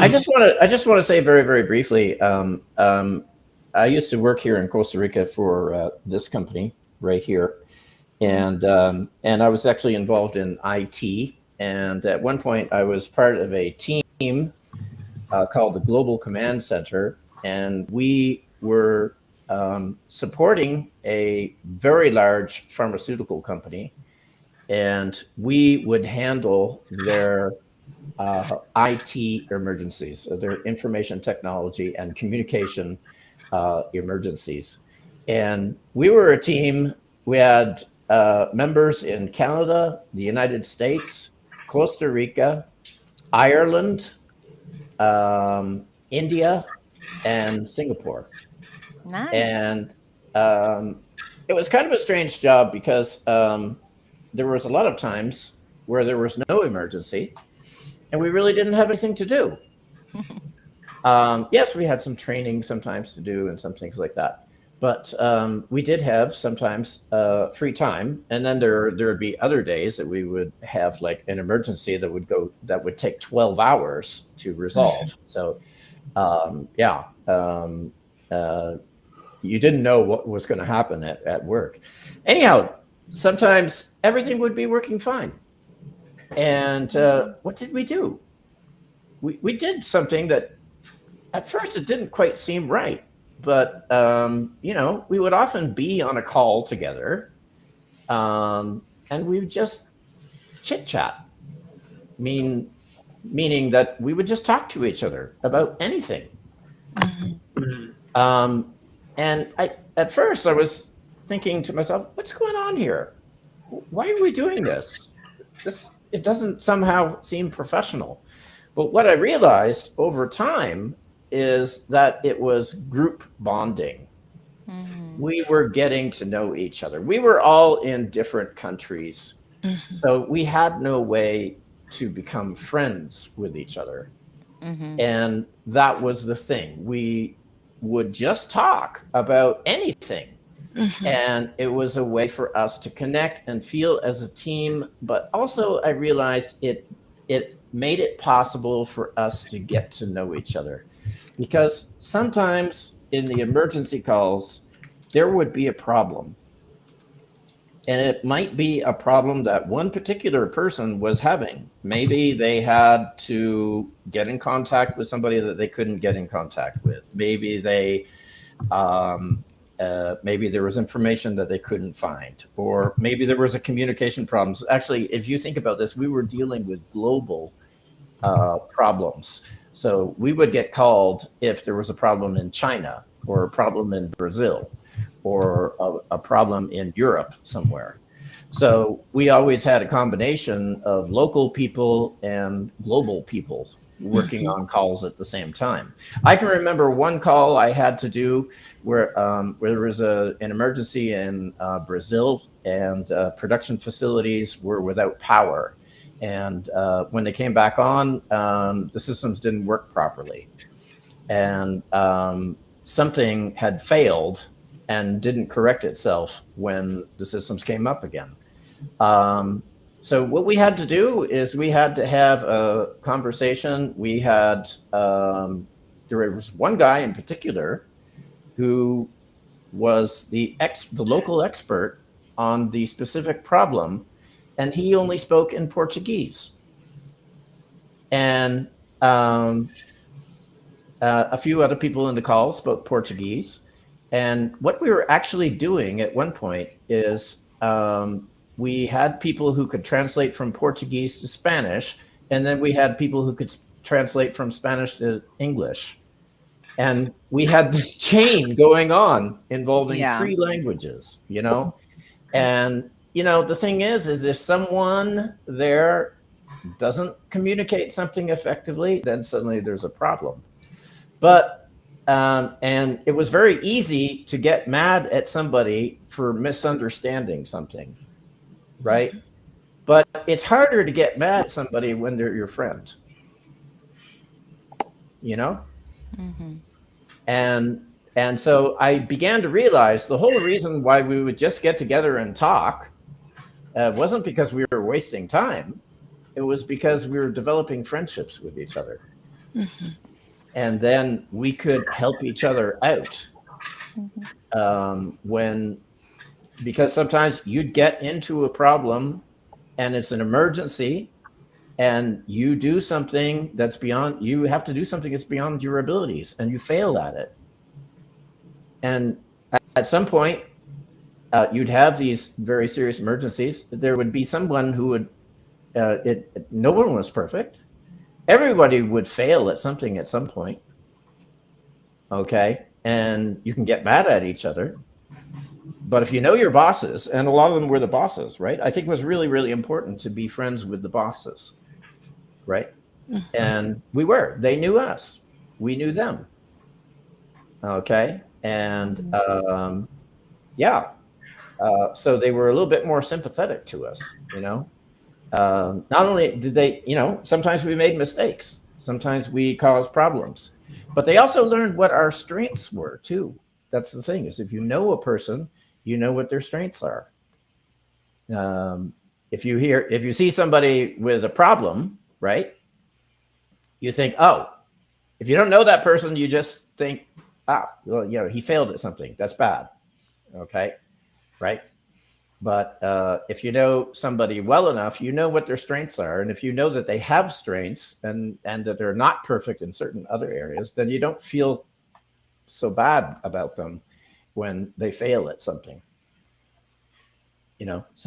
I just want to say very, very briefly. I used to work here in Costa Rica for this company right here, and I was actually involved in IT. And at one point, I was part of a team called the Global Command Center, and we were supporting a very large pharmaceutical company, and we would handle their IT emergencies, so their information technology and communication emergencies. And we were a team. We had members in Canada, the United States, Costa Rica, Ireland, India, and Singapore. Nice. And um, it was kind of a strange job because there was a lot of times where there was no emergency and we really didn't have anything to do. Yes, we had some training sometimes to do and some things like that. But we did have sometimes free time, and then there would be other days that we would have like an emergency that would take 12 hours to resolve. So yeah, uh, you didn't know what was going to happen at work. Anyhow, sometimes everything would be working fine, and what did we do? We did something that at first it didn't quite seem right, but we would often be on a call together, and we would just chit chat, meaning that we would just talk to each other about anything. Um, and at first I was thinking to myself, what's going on here? Why are we doing this? It doesn't somehow seem professional. But what I realized over time is that it was group bonding. We were getting to know each other. We were all in different countries, so we had no way to become friends with each other. And that was the thing. We would just talk about anything. And it was a way for us to connect and feel as a team. But also, I realized it made it possible for us to get to know each other. Because sometimes in the emergency calls, there would be a problem. And it might be a problem that one particular person was having. Maybe they had to get in contact with somebody that they couldn't get in contact with. Maybe there was information that they couldn't find, or maybe there was a communication problems. Actually, if you think about this, we were dealing with global problems. So we would get called if there was a problem in China or a problem in Brazil or a problem in Europe somewhere. So we always had a combination of local people and global people working on calls at the same time. I can remember one call I had to do where there was an emergency in Brazil, and production facilities were without power. And when they came back on, the systems didn't work properly. And something had failed and didn't correct itself when the systems came up again. So what we had to do is we had to have a conversation. There was one guy in particular who was the local expert on the specific problem, and he only spoke in Portuguese. And a few other people in the call spoke Portuguese. And what we were actually doing at one point is we had people who could translate from Portuguese to Spanish, and then we had people who could translate from Spanish to English. And we had this chain going on involving Yeah. three languages, And, the thing is if someone there doesn't communicate something effectively, then suddenly there's a problem. But and it was very easy to get mad at somebody for misunderstanding something, right? But it's harder to get mad at somebody when they're your friend, you know? And so I began to realize the whole reason why we would just get together and talk wasn't because we were wasting time. It was because we were developing friendships with each other. Mhm. And then we could help each other out Mhm. when, because sometimes you'd get into a problem and it's an emergency, and you do something that's beyond, you have to do something that's beyond your abilities, and you fail at it. And at some point, you'd have these very serious emergencies. There would be someone who would, no one was perfect. Everybody would fail at something at some point. Okay. And you can get mad at each other. But if you know your bosses, and a lot of them were the bosses, right? I think it was really, really important to be friends with the bosses, right? Mhm. And we were, they knew us, we knew them. Okay. And Mhm. yeah, so they were a little bit more sympathetic to us, you know. Not only did they, you know, sometimes we made mistakes, sometimes we caused problems, but they also learned what our strengths were too. That's the thing, is if you know a person, you know what their strengths are. Um, if you see somebody with a problem, right, you think, oh, if you don't know that person, you just think, ah, well, you know, he failed at something. That's bad. Okay. Right. But if you know somebody well enough, you know what their strengths are. And if you know that they have strengths, and that they're not perfect in certain other areas, then you don't feel so bad about them when they fail at something, you know.